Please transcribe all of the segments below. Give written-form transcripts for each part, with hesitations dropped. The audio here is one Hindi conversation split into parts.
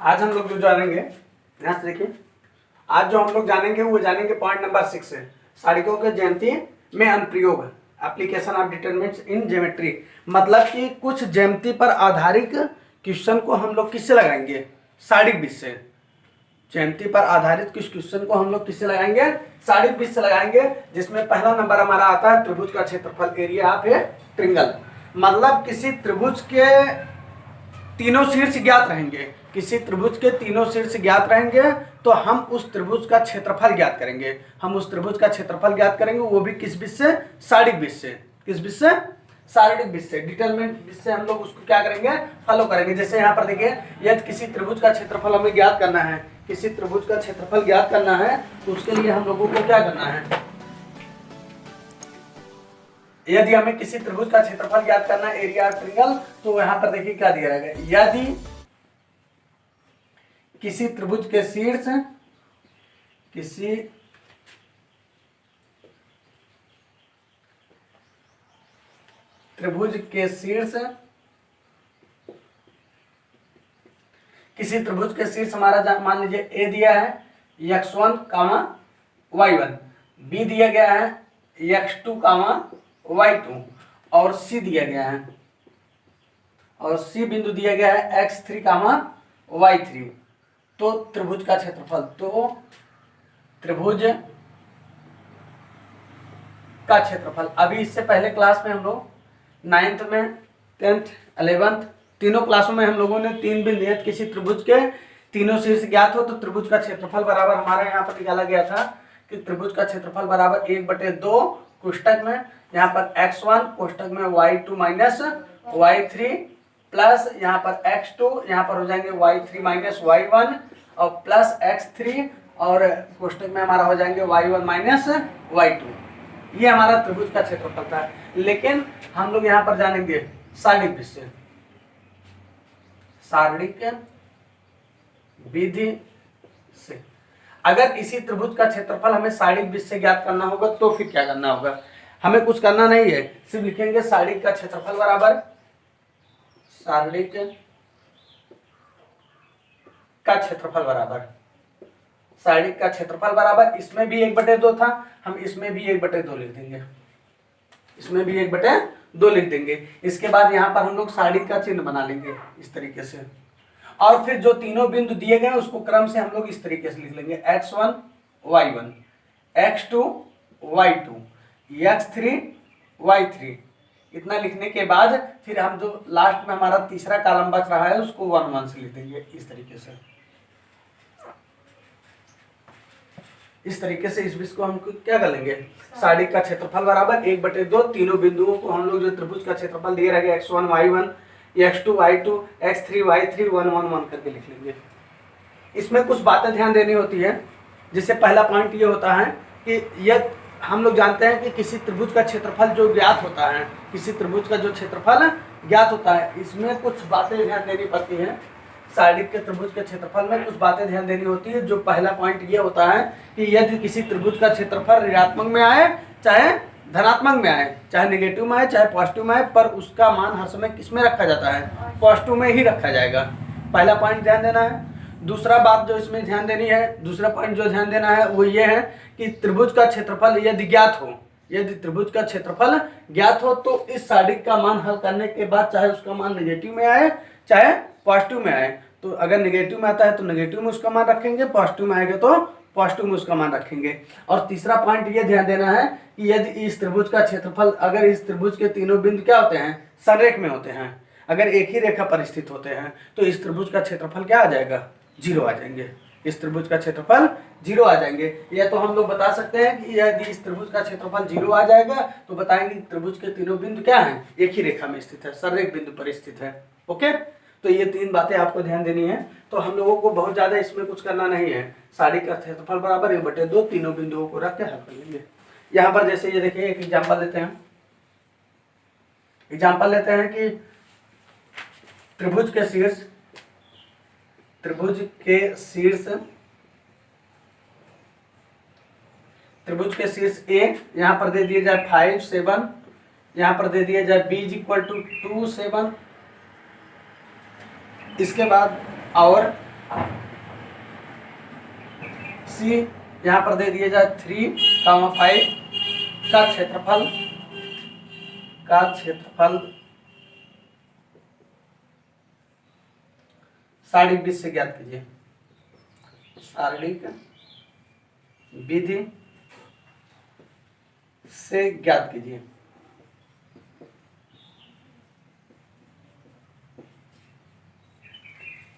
आज हम लोग जो जानेंगे, यहाँ से देखिए, आज जो हम लोग जानेंगे वो जानेंगे पॉइंट नंबर 6 से सारिकों के ज्यामिति में अनुप्रयोग, application of determinants in geometry. मतलब कि कुछ ज्यामिति पर आधारित क्वेश्चन को हम लोग किससे लगाएंगे, सारिक बीज से। ज्यामिति पर आधारित कुछ क्वेश्चन को हम लोग किससे लगाएंगे, सारिक बीज से लगाएंगे। जिसमें पहला नंबर हमारा आता है त्रिभुज का क्षेत्रफल, एरिया ऑफ ए ट्रिंगल। मतलब किसी त्रिभुज के तीनों शीर्ष ज्ञात रहेंगे, किसी त्रिभुज के तीनों शीर्ष ज्ञात रहेंगे तो हम उस त्रिभुज का क्षेत्रफल ज्ञात करेंगे। हम उस त्रिभुज का क्षेत्रफल ज्ञात करेंगे, वो भी किस बीज से, सारिक बीज से। किस बीज से, सारिक बीज से, डिटरमिनेंट बीज से हम लोग उसको क्या करेंगे, फॉलो करेंगे। जैसे यहाँ पर देखिए, यदि किसी त्रिभुज का क्षेत्रफल हमें ज्ञात करना है, किसी त्रिभुज का क्षेत्रफल ज्ञात करना है तो उसके लिए हम लोगों को क्या करना है, यदि हमें किसी त्रिभुज का क्षेत्रफल ज्ञात करना है, एरिया ऑफ ट्रायंगल, तो यहां पर देखिए क्या दिया रहेगा। यदि किसी त्रिभुज के शीर्ष, किसी त्रिभुज के शीर्ष, किसी त्रिभुज के शीर्ष हमारा मान लीजिए ए दिया है x1, y1, बी दिया गया है x2, y2 और सी दिया गया है, और सी बिंदु दिया गया है x3, y3। तो त्रिभुज का क्षेत्रफल, तो त्रिभुज का क्षेत्रफल, अभी इससे पहले क्लास में हम लोग 9th में, 10th, 11th तीनों क्लासों में हम लोगों ने तीन बिंदु, यदि किसी त्रिभुज के तीनों शीर्ष ज्ञात हो तो त्रिभुज का क्षेत्रफल बराबर हमारा यहाँ पर निकाला गया था कि त्रिभुज का क्षेत्रफल बराबर 1/2 कोष्टक में, यहाँ पर x1 कोष्टक में y2 माइनस y3 प्लस यहाँ पर x2, यहाँ पर हो जाएंगे y3 माइनस y1 और प्लस x3 और कोष्टक में हमारा हो जाएंगे y1 माइनस y2। ये हमारा त्रिभुज का क्षेत्रफल था। लेकिन हम लोग यहाँ पर जानेंगे सारिक बीज से, सारिक विधि से। अगर इसी त्रिभुज का क्षेत्रफल हमें सारिक बीज से ज्ञात करना होगा तो फिर क्या करना होगा, हमें कुछ करना नहीं है, सिर्फ लिखेंगे सारिक का क्षेत्रफल बराबर, सारिक का क्षेत्रफल बराबर, सारिक का क्षेत्रफल बराबर, इसमें भी 1/2 था, हम इसमें भी 1/2 लिख देंगे, इसमें भी 1/2 लिख देंगे। इसके बाद यहाँ पर हम लोग सारिक का चिन्ह बना लेंगे इस तरीके से, और फिर जो तीनों बिंदु दिए गए उसको क्रम से हम लोग इस तरीके से लिख लेंगे, x1 y1, x2 y2, x3 y3। इतना लिखने के बाद फिर हम जो लास्ट में हमारा तीसरा कॉलम बच रहा है उसको 1 1 से लिख देंगे इस तरीके से। इस तरीके से इस बीच को हम क्या कर लेंगे, सारिक का क्षेत्रफल बराबर 1/2, तीनों बिंदुओं को हम लोग जो त्रिभुज का क्षेत्रफल दिए रहेगा x1 y1, x2 y2, x3 y3 1 1 1 करके लिख लेंगे। इसमें कुछ बातें ध्यान देनी होती है। जिससे पहला पॉइंट ये होता है कि यह हम लोग जानते हैं कि किसी त्रिभुज का क्षेत्रफल जो ज्ञात होता है, किसी त्रिभुज का जो क्षेत्रफल ज्ञात होता है, इसमें कुछ बातें ध्यान देनी पड़ती हैं। सारिक के त्रिभुज के क्षेत्रफल में कुछ बातें ध्यान देनी होती है। जो पहला पॉइंट ये होता है कि यदि किसी त्रिभुज का क्षेत्रफल ऋणात्मक में आए चाहे धनात्मक में आए, चाहे नेगेटिव में आए चाहे पॉजिटिव में आए, पर उसका मान हर समय किस में रखा जाता है, पॉजिटिव में ही रखा जाएगा। पहला पॉइंट ध्यान देना है। दूसरा बात जो इसमें ध्यान देनी है, दूसरा पॉइंट जो ध्यान देना है वो ये है कि त्रिभुज का क्षेत्रफल यदि ज्ञात हो, यदि त्रिभुज का क्षेत्रफल ज्ञात हो तो इस सारिक का मान हल करने के बाद चाहे उसका मान नेगेटिव में आए चाहे पॉजिटिव में आए, तो अगर नेगेटिव में आता है तो नेगेटिव में उसका मान रखेंगे, पॉजिटिव में आएगा तो पॉजिटिव में उसका मान रखेंगे। और तीसरा पॉइंट ये ध्यान देना है कि यदि इस त्रिभुज का क्षेत्रफल, अगर इस त्रिभुज के तीनों बिंदु क्या होते हैं, संरेख में होते हैं, अगर एक ही रेखा पर स्थित होते हैं तो इस त्रिभुज का क्षेत्रफल क्या आ जाएगा, 0 आ जाएंगे। इस त्रिभुज का क्षेत्रफल 0 आ जाएंगे। या तो हम लोग बता सकते हैं कि यदि इस त्रिभुज का क्षेत्रफल 0 आ जाएगा तो बताएंगे कि त्रिभुज के तीनों बिंदु क्या हैं, एक ही रेखा में स्थित है, संरेख बिंदु पर स्थित है। ओके, तो ये तीन बातें आपको ध्यान देनी है। तो हम लोगों को बहुत ज्यादा इसमें कुछ करना नहीं है। सारिक का क्षेत्रफल बराबर 1/2, तीनों बिंदुओं को रख के हल कर लेंगे। यहाँ पर जैसे ये देखिए, एक एग्जाम्पल लेते हैं। एग्जाम्पल लेते हैं कि त्रिभुज के शीर्ष, त्रिभुज के शीर्ष ए यहाँ पर दे दिया जाए 5 7, यहाँ पर दे दिया जाए b = 2 7। इसके बाद और सी यहाँ पर दे दिया जाए 3,5 का क्षेत्रफल शारीरिक विधि से ज्ञात कीजिए। शारीरिक विधि से ज्ञात कीजिए।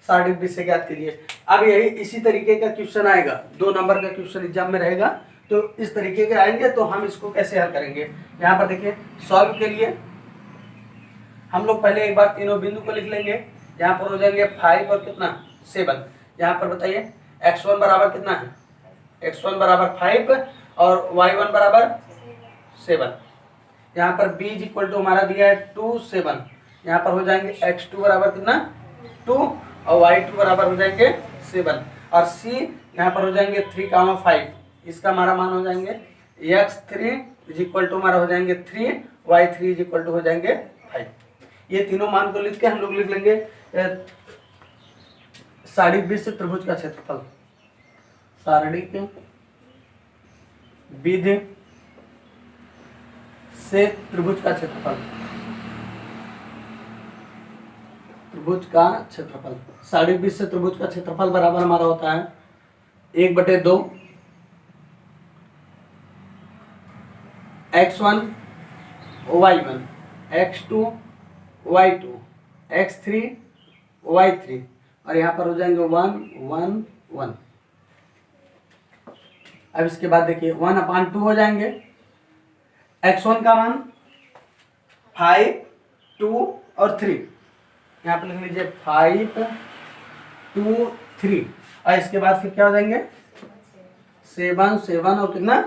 शारीरिक विधि से ज्ञात कीजिए। अब यही इसी तरीके का क्वेश्चन आएगा, 2 नंबर का क्वेश्चन एग्जाम में रहेगा, तो इस तरीके के आएंगे। तो हम इसको कैसे हल करेंगे, यहाँ पर देखिए सॉल्व के लिए हम लोग पहले एक बार तीनों बिंदु को लिख लेंगे। यहाँ पर हो जाएंगे 5 और कितना 7। यहाँ पर बताइए x1 बराबर कितना है, x1 बराबर 5 और y1 बराबर 7। यहाँ पर b इक्वल टू हमारा दिया है 2 7। यहाँ पर हो जाएंगे x2 बराबर कितना 2 और y2 बराबर हो जाएंगे 7 और c यहाँ पर हो जाएंगे 3,5। इसका हमारा मान हो जाएंगे x3 इक्वल टू हमारा हो जाएंगे 3, y3 इक्वल टू हो जाएंगे 5। ये तीनों मान को लिख के हम लोग लिख लेंगे शारीरिक विधि से त्रिभुज का क्षेत्रफल। शारीरिक विधि से त्रिभुज का क्षेत्रफल, त्रिभुज का क्षेत्रफल, शारीरिक विधि से त्रिभुज का क्षेत्रफल बराबर हमारा होता है 1/2 x1 y1 x2 y2 x3 y3 और यहाँ पर हो जाएंगे 1 1 1। अब इसके बाद देखिए 1/2 हो जाएंगे। x1 का मान 5 2 और 3, यहाँ पर लिख लीजिए 5 2 3 और इसके बाद फिर क्या हो जाएंगे 7 7 और कितना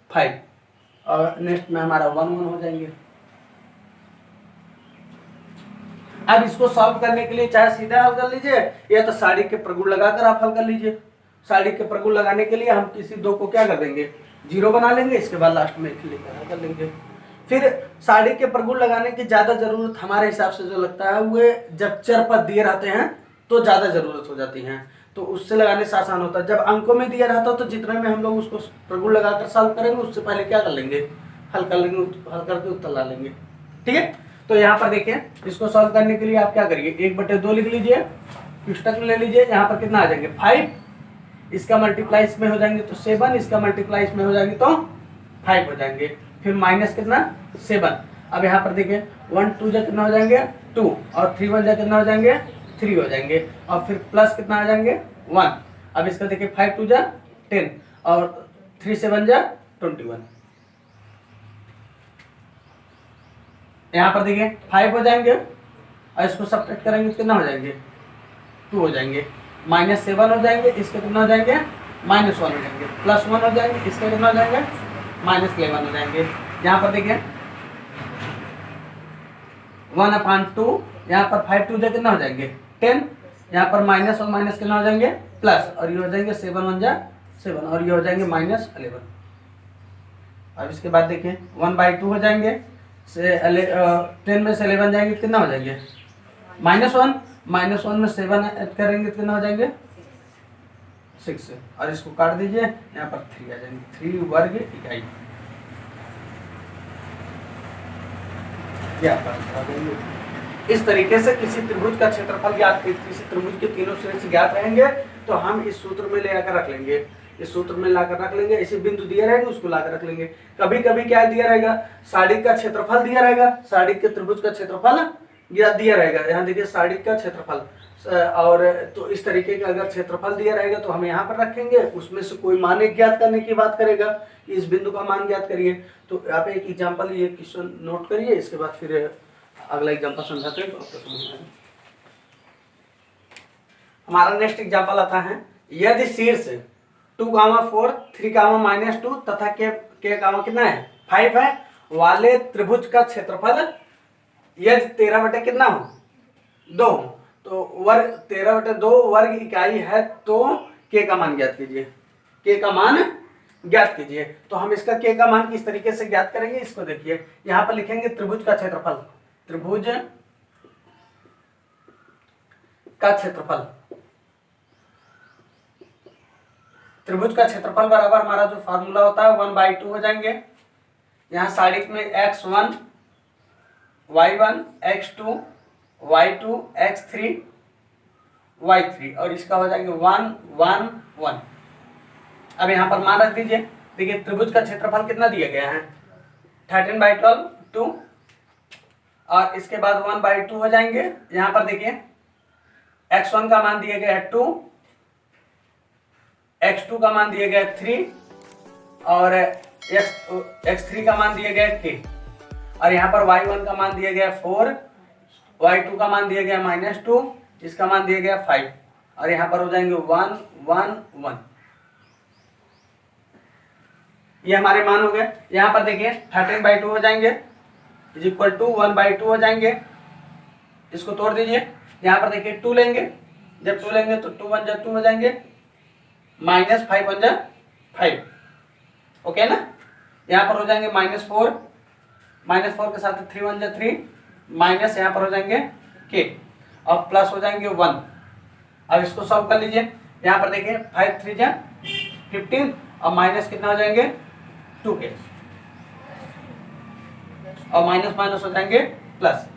5 और नेक्स्ट में हमारा 1 1 हो जाएंगे। अब इसको सॉल्व करने के लिए चाहे सीधा हल कर लीजिए या तो साड़ी के प्रगुण लगाकर आप हल कर लीजिए। साड़ी के प्रगुण लगाने के लिए हम किसी दो को क्या कर देंगे 0 बना लेंगे, इसके बाद लास्ट में लेकर हल कर लेंगे। फिर साड़ी के प्रगुण लगाने की ज्यादा जरूरत हमारे हिसाब से जो लगता है वो जब चर पद दिए रहते हैं तो ज्यादा जरूरत हो जाती है, तो उससे लगाने से आसान होता है। जब अंकों में दिया रहता है तो जितने में हम लोग उसको प्रगुण लगाकर सॉल्व करेंगे उससे पहले क्या कर लेंगे हल कर लेंगे, हल करके उत्तर ला लेंगे। ठीक है, तो यहाँ पर देखिए इसको सॉल्व करने के लिए आप क्या करिए 1/2 लिख लीजिए, पुस्तक में ले लीजिए। यहाँ पर कितना आ जाएंगे 5, इसका मल्टीप्लाई इसमें हो जाएंगे तो 7, इसका मल्टीप्लाई इसमें हो जाएंगे तो 5 हो जाएंगे, फिर माइनस कितना 7। अब यहाँ पर देखिए 1 2 जा कितना हो जाएंगे 2 और 3 1 जा कितना हो जाएंगे 3 हो जाएंगे और फिर प्लस कितना आ जाएंगे 1। अब इसका देखिए 5 2 जा 10 और 3 7 जा 21। यहाँ पर देखिए 5 हो जाएंगे और इसको सब्ट्रैक्ट करेंगे तो कितना हो जाएंगे 2 हो जाएंगे, -7 हो जाएंगे, इसके कितना हो जाएंगे -1 हो जाएंगे, +1 हो जाएंगे, इसके कितना हो जाएंगे -11 हो जाएंगे। यहाँ पर देखिए 1/2, यहाँ पर 5 2 जा कितना हो जाएंगे 10, यहाँ पर माइनस और माइनस कितना हो जाएंगे प्लस और ये हो जाएंगे 7 1 जा 7 और ये हो जाएंगे -11। अब इसके बाद देखिए 1/2 हो जाएंगे, 10 में से 11 जाएंगे कितना हो जाएंगे -1, -1 में 7 ऐड करेंगे कितना हो जाएंगे 6 और इसको काट दीजिए, यहाँ पर 3 आ जाएंगे, 3 वर्ग इकाई। इस तरीके से किसी त्रिभुज का क्षेत्रफल ज्ञात, किसी त्रिभुज के तीनों सिरे ज्ञात रहेंगे तो हम इस सूत्र में ले आकर रख लेंगे, इस सूत्र में लाकर रख लेंगे। ऐसे बिंदु दिए रहेंगे उसको लाकर रख लेंगे। कभी कभी क्या दिया रहेगा साड़ी का क्षेत्रफल दिया रहेगा, साड़ी के त्रिभुज का क्षेत्रफल दिया रहेगा। यहाँ देखिए साड़ी का क्षेत्रफल और तो इस तरीके का अगर क्षेत्रफल दिया रहेगा तो हम यहाँ पर रखेंगे, उसमें से कोई मान ज्ञात करने की बात करेगा कि इस बिंदु का मान ज्ञात करिए। तो आप एक एग्जाम्पल ये क्वेश्चन नोट करिए, इसके बाद फिर अगला एग्जाम्पल समझाते हैं तो आपको समझ में आएगा। हमारा नेक्स्ट एग्जाम्पल आता है, यदि शीर्ष 2, 4, 3, -2 तथा के कितना है 5 है वाले त्रिभुज का क्षेत्रफल यदि 13 कितना हो 2 तो वर्ग 13/2 वर्ग इकाई है तो के का मान ज्ञात कीजिए, के का मान ज्ञात कीजिए। तो हम इसका के का मान किस तरीके से ज्ञात करेंगे इसको देखिए, यहाँ पर लिखेंगे त्रिभुज का क्षेत्रफल, त्रिभुज का क्षेत्रफल त्रिभुज का क्षेत्रफल बराबर हमारा जो फार्मूला होता है 1/2 हो जाएंगे। यहाँ साइड में x1 y1 x2 y2 x3 y3 और इसका हो जाएंगे 1 1 1। अब यहाँ पर मान रख दीजिए। देखिए त्रिभुज का क्षेत्रफल कितना दिया गया है 13/12 2 और इसके बाद 1/2 हो जाएंगे। यहाँ पर देखिए x1 का मान दिया गया है 2, x2 का मान दिया गया है 3 और x3 का मान दिया गया है k और यहाँ पर y1 का मान दिया गया है 4, y2 का मान दिया गया है -2, इसका मान दिया गया 5 और यहाँ पर हो जाएंगे 1 1 1। ये हमारे मान हो गए। यहाँ पर देखिए 13/2 हो जाएंगे इज इक्वल टू 1/2 हो जाएंगे। इसको तोड़ दीजिए। यहाँ पर देखिए 2 लेंगे, जब 2 लेंगे तो 2 1 जा 2 हो जाएंगे, -5 1 जा 5, ओके ना। यहाँ पर हो जाएंगे -4, -4 के साथ 3 1 जा 3, माइनस यहाँ पर हो जाएंगे k और प्लस हो जाएंगे 1। अब इसको सॉल्व कर लीजिए। यहाँ पर देखिए 5 3 जा 15 और माइनस कितना हो जाएंगे 2k और माइनस माइनस हो जाएंगे प्लस।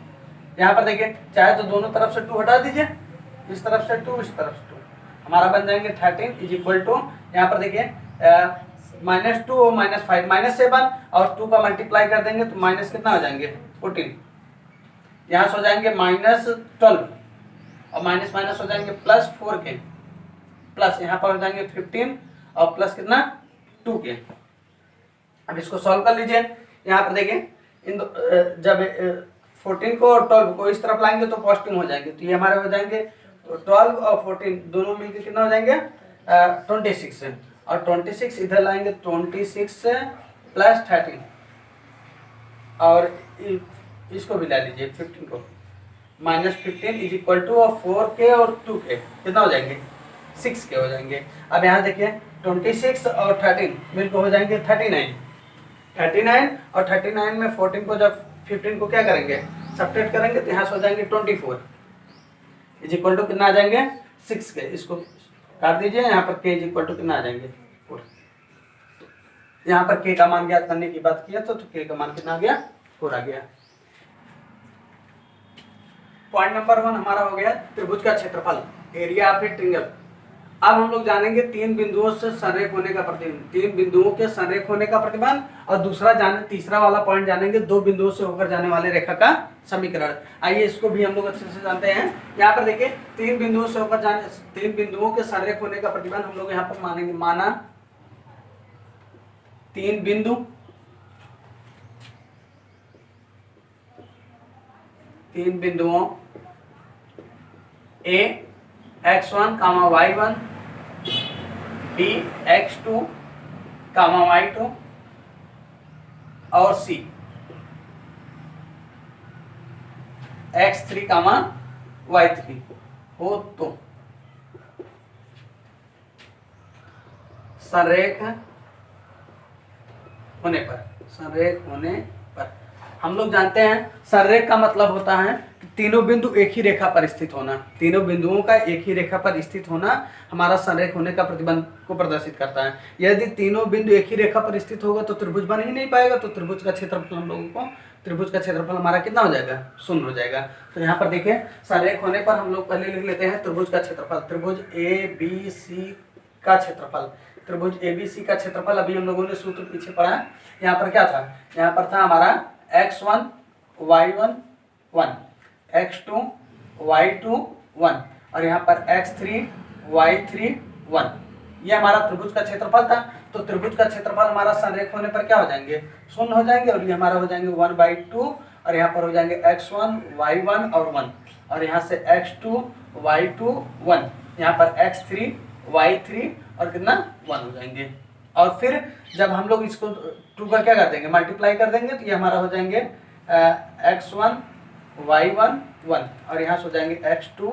यहाँ पर देखिए चाहे तो दोनों तरफ से 2 हटा दीजिए, इस तरफ से 2 इस तरफ से 2, हमारा बन जाएंगे 13 इज इक्वल टू। यहाँ पर देखिए -2 और -5 -7 और 2 का मल्टीप्लाई कर देंगे तो माइनस कितना हो जाएंगे 14। यहाँ से हो जाएंगे -12 और माइनस माइनस हो जाएंगे +4k प्लस यहाँ पर हो जाएंगे 15 और प्लस कितना 2k। अब इसको सॉल्व कर लीजिए। यहाँ पर देखिए इन जब 14 को और 12 को इस तरफ लाएंगे तो पॉजिटिव हो जाएंगे, तो ये हमारे हो जाएंगे 12 और 14 दोनों मिलकर कितना हो जाएंगे 26 और 26 इधर लाएंगे 26 + 13 और इसको भी ला लीजिए 15 को -15 इज इक्वल टू 4k और 2k कितना हो जाएंगे 6k हो जाएंगे। अब यहाँ देखिए 26 और 13 मिलकर हो जाएंगे 39 और 39 में 14 को जब 15 को क्या करेंगे सब्ट्रैक्ट करेंगे तो यहाँ से हो जाएंगे 24 इज इक्वल टू कितना आ जाएंगे 6k। इसको काट दीजिए। यहाँ पर k इज इक्वल टू कितना आ जाएंगे 4। यहाँ पर k का मान ज्ञात करने की बात किया तो k का मान कितना आ गया 4 आ गया। पॉइंट नंबर 1 हमारा हो गया त्रिभुज का क्षेत्रफल, एरिया ऑफ ए ट्रायंगल। अब हम लोग जानेंगे 3 बिंदुओं से संरेख होने का प्रतिबंध, 3 बिंदुओं के संरेख होने का प्रतिबंध और तीसरा वाला पॉइंट जानेंगे 2 बिंदुओं से होकर जाने वाले रेखा का समीकरण। आइए इसको भी हम लोग अच्छे से जानते हैं। यहाँ पर देखिए 3 बिंदुओं से होकर जाने 3 बिंदुओं के संरेख होने का प्रतिबंध हम लोग यहाँ पर मानेंगे। माना 3 बिंदु, 3 बिंदुओं A x1, y1, B x2, y2 और C x3, y3 हो तो संरेख होने पर हम लोग जानते हैं संरेख का मतलब होता है कि तीनों बिंदु एक ही रेखा पर स्थित होना। तीनों बिंदुओं का एक ही रेखा पर स्थित होना हमारा संरेख होने का प्रतिबंध को प्रदर्शित करता है। यदि तीनों बिंदु एक ही रेखा पर स्थित होगा तो त्रिभुज बन ही नहीं पाएगा, तो त्रिभुज का क्षेत्रफल हम लोगों को त्रिभुज का क्षेत्रफल हमारा कितना हो जाएगा 0 हो जाएगा। तो यहाँ पर देखिए संरेख होने पर हम लोग पहले लिख लेते हैं त्रिभुज का क्षेत्रफल। त्रिभुज ABC का क्षेत्रफल, त्रिभुज ABC का क्षेत्रफल अभी हम लोगों ने सूत्र पीछे पढ़ा है। यहाँ पर क्या था, यहाँ पर था हमारा x1 y1 1, x2 y2 1 और यहाँ पर x3 y3 1। ये हमारा त्रिभुज का क्षेत्रफल था। तो त्रिभुज का क्षेत्रफल हमारा संरेख होने पर क्या हो जाएंगे 0 हो जाएंगे और ये हमारा हो जाएंगे 1/2 और यहाँ पर हो जाएंगे x1 y1 और 1 और यहाँ से x2 y2 1, यहाँ पर x3 y3 और कितना 1 हो जाएंगे। और फिर जब हम लोग इसको 2 का क्या कर देंगे मल्टीप्लाई कर देंगे तो ये हमारा हो जाएंगे x1 y1 1 और यहाँ से हो जाएंगे x2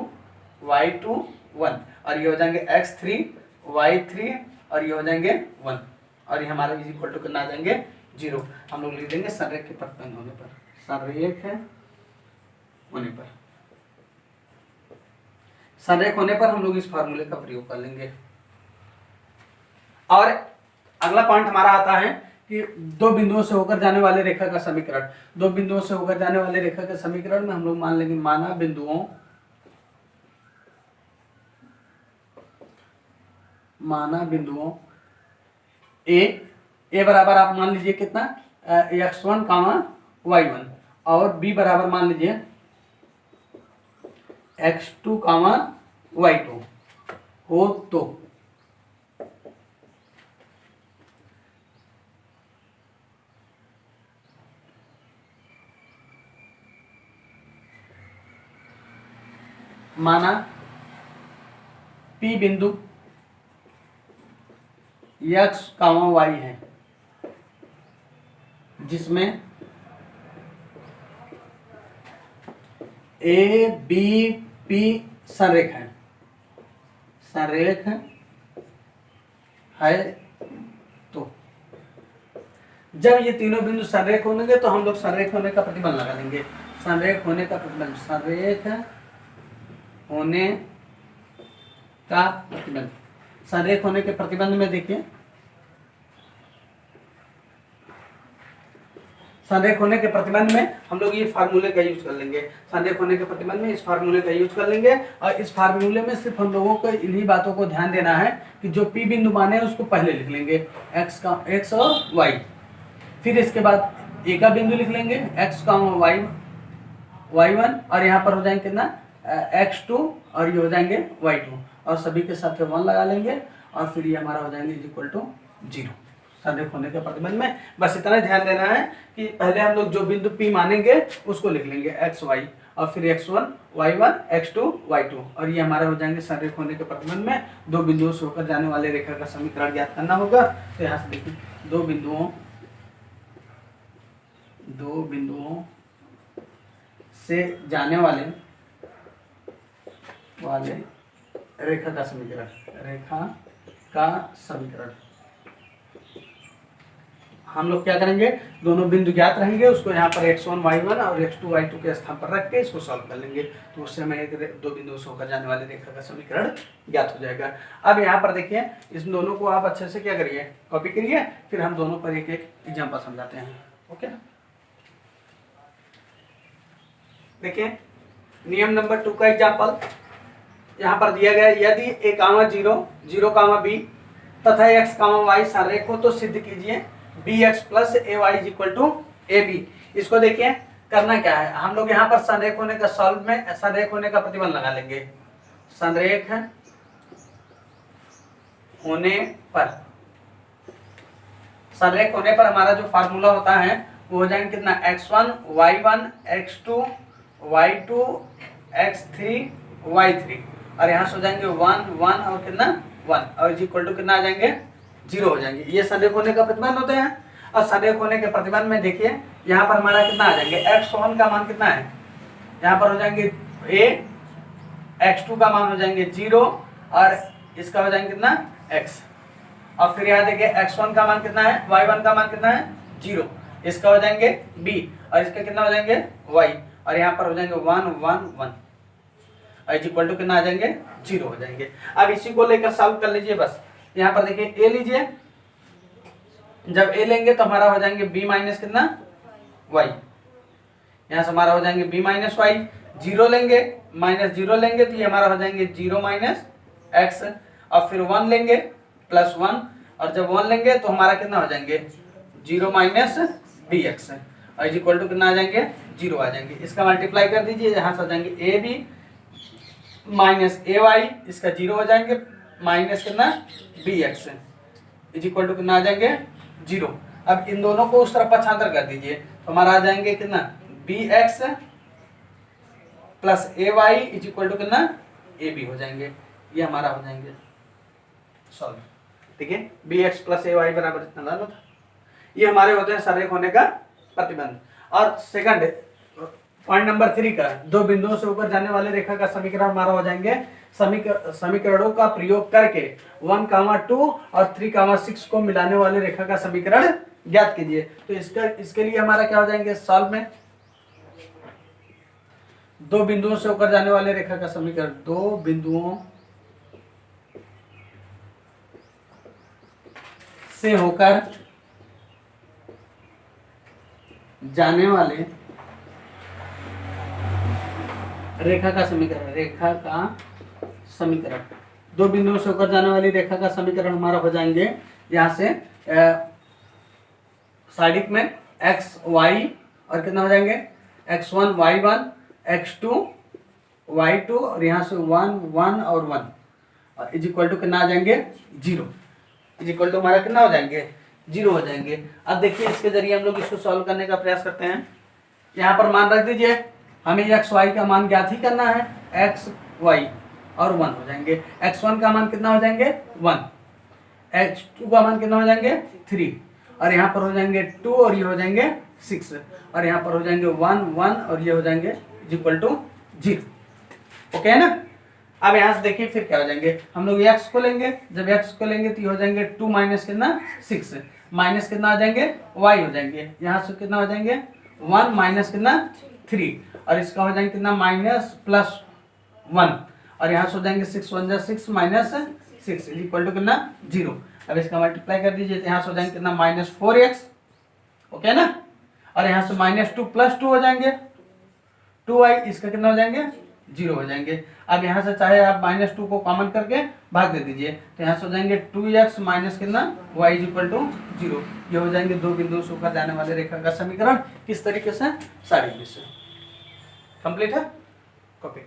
y2 1 और ये हो जाएंगे x3 y3 और ये हो जाएंगे 1 और ये हमारा इज इक्वल टू कितना आ जाएंगे 0। हम लोग लिख देंगे संरेख के प्रतिबंध होने पर, संरेख होने पर, संरेख होने पर हम लोग इस फार्मूले का प्रयोग कर लेंगे। और अगला पॉइंट हमारा आता है कि दो बिंदुओं से होकर जाने वाले रेखा का समीकरण। दो बिंदुओं से होकर जाने वाले रेखा के समीकरण में हम लोग मान लेंगे माना बिंदुओं ए बराबर आप मान लीजिए कितना x1 कामा y1 और b बराबर मान लीजिए x2 कामा y2 हो तो माना P बिंदु x कामा y है जिसमें ए बी पी संरेख है तो जब ये तीनों बिंदु संरेख होंगे तो हम लोग संरेख होने का प्रतिबंध लगा देंगे। संरेख होने का प्रतिबंध संरेख होने के प्रतिबंध में देखिए, संरेख होने के प्रतिबंध में हम लोग ये फार्मूले का यूज कर लेंगे। संरेख होने के प्रतिबंध में इस फार्मूले का यूज कर लेंगे और इस फार्मूले में सिर्फ हम लोगों को इन्हीं बातों को ध्यान देना है कि जो पी बिंदु माने उसको पहले लिख लेंगे x और y, फिर इसके बाद ए का बिंदु लिख लेंगे x y1 और यहाँ पर हो जाएंगे कितना x2 और ये हो जाएंगे y2 और सभी के साथ 1 लगा लेंगे और फिर ये हमारा हो जाएंगे = 0 संरेख होने के प्रतिबंध में। बस इतना ध्यान देना है कि पहले हम लोग जो बिंदु P मानेंगे उसको लिख लेंगे x y और फिर x1 y1 x2 y2 और ये हमारा हो जाएंगे संरेख होने के प्रतिबंध में। दो बिंदुओं से होकर जाने वाले रेखा का समीकरण ज्ञात करना होगा। तो यहाँ से देखिए दो बिंदुओं से जाने वाले रेखा का समीकरण हम लोग क्या करेंगे, दोनों बिंदु ज्ञात रहेंगे उसको यहाँ पर x1 y1 और x2 y2 के स्थान पर रख के इसको सॉल्व कर लेंगे तो उससे हमें दो बिंदुओं से होकर जाने वाले रेखा का समीकरण ज्ञात हो जाएगा। अब यहाँ पर देखिए इस दोनों को आप अच्छे से क्या करिए, कॉपी करिए, फिर हम दोनों पर एक एक एग्जाम्पल समझाते हैं। ओके, देखिए नियम नंबर 2 का एग्जाम्पल यहाँ पर दिया गया, यदि a, 0, 0, b तथा x, y संरेख हो तो सिद्ध कीजिए bx + ay = ab। इसको देखिए करना क्या है, हम लोग यहाँ पर संरेख होने का सॉल्व में संरेख होने का प्रतिबंध लगा लेंगे। संरेख होने पर हमारा जो फार्मूला होता है वो हो जाएंगे कितना x1 y1 x2 y2 x3 y3 और यहाँ से हो जाएंगे 1 1 और कितना 1 और = कितना आ जाएंगे 0 हो जाएंगे। ये संरेख होने का प्रतिबंध होते हैं। और संरेख होने के प्रतिबंध में देखिए यहाँ पर हमारा कितना आ जाएंगे, x1 का मान कितना है, यहाँ पर हो जाएंगे a, x2 का मान हो जाएंगे 0 और इसका हो जाएंगे कितना x और फिर यहाँ देखिए x1 का मान कितना है, y1 का मान कितना है 0, इसका हो जाएंगे b और इसका कितना हो जाएंगे y और यहाँ पर हो जाएंगे 1 1 1 और = कितना आ जाएंगे 0 हो जाएंगे। अब इसी को लेकर सॉल्व कर लीजिए। बस यहाँ पर देखिए a लीजिए, जब a लेंगे तो हमारा हो जाएंगे b माइनस कितना y, यहाँ से हमारा हो जाएंगे b माइनस y, 0 लेंगे -0 लेंगे तो ये हमारा हो जाएंगे 0 माइनस x और फिर 1 लेंगे +1 और जब 1 लेंगे तो हमारा कितना हो जाएंगे 0 माइनस bx और = कितना आ जाएंगे 0 आ जाएंगे। इसका मल्टीप्लाई कर दीजिए, यहाँ से हो जाएंगे ab माइनस ay, इसका 0 हो जाएंगे माइनस कितना bx = कितना आ जाएंगे 0। अब इन दोनों को उस तरफ पक्षांतर कर दीजिए तो हमारा आ जाएंगे कितना bx + ay = कितना ab हो जाएंगे। ये हमारा हो जाएंगे सॉल्व। ठीक है, bx + ay बराबर इतना डालो था। ये हमारे होते हैं संरेख होने का प्रतिबंध। और सेकंड पॉइंट नंबर 3 का, दो बिंदुओं से ऊपर जाने वाले रेखा का समीकरण हमारा हो जाएंगे समीकरणों का प्रयोग करके 1, 2 और 3, 6 को मिलाने वाले रेखा का समीकरण ज्ञात कीजिए। तो इसके लिए हमारा क्या हो जाएंगे, सॉल्व में दो बिंदुओं से होकर जाने वाले रेखा का समीकरण, दो बिंदुओं से होकर जाने वाले रेखा का समीकरण, दो बिंदुओं से होकर जाने वाली रेखा का समीकरण हमारा हो जाएंगे यहाँ से साइडिक में एक्स वाई और कितना हो जाएंगे x1 y1 x2 y2 और यहाँ से 1 1 और 1 और इज इक्वल टू कितना आ जाएंगे 0, इज इक्वल टू हमारा कितना हो जाएंगे 0 हो जाएंगे। अब देखिए इसके जरिए हम लोग इसको सॉल्व करने का प्रयास करते हैं। यहाँ पर मान रख दीजिए, हमें एक्स वाई का मान ज्ञात ही करना है, एक्स वाई और 1 हो जाएंगे। x1 का मान कितना हो जाएंगे 1, x2 का मान कितना हो जाएंगे 3 और यहाँ पर हो जाएंगे 2 और ये हो जाएंगे 6 और यहाँ पर हो जाएंगे 1 1 और ये हो जाएंगे इक्वल टू 0। ओके है ना। अब यहाँ से देखिए फिर क्या हो जाएंगे, हम लोग x को लेंगे, जब x को लेंगे तो ये हो जाएंगे 2 माइनस कितना 6 माइनस कितना आ जाएंगे y हो जाएंगे, यहाँ से कितना हो जाएंगे 1 माइनस कितना 3 और इसका हो जाएंगे कितना माइनस प्लस 1 और यहाँ से हो जाएंगे 6 1 6 माइनस 6 इक्वल टू कितना 0। अब इसका मल्टीप्लाई कर दीजिए तो यहाँ से हो जाएंगे कितना माइनस 4x। ओके ना। और यहाँ से माइनस 2 प्लस 2 हो जाएंगे 2y, इसका कितना हो जाएंगे 0 हो जाएंगे। अब यहाँ से चाहे आप माइनस 2 को कॉमन करके भाग दे दीजिए तो यहाँ से हो जाएंगे 2x माइनस कितना y इज इक्वल टू 0। ये हो जाएंगे दो बिंदुओं से होकर जाने वाले रेखा का समीकरण। किस तरीके से साड़ी से कंप्लीट है। कॉपी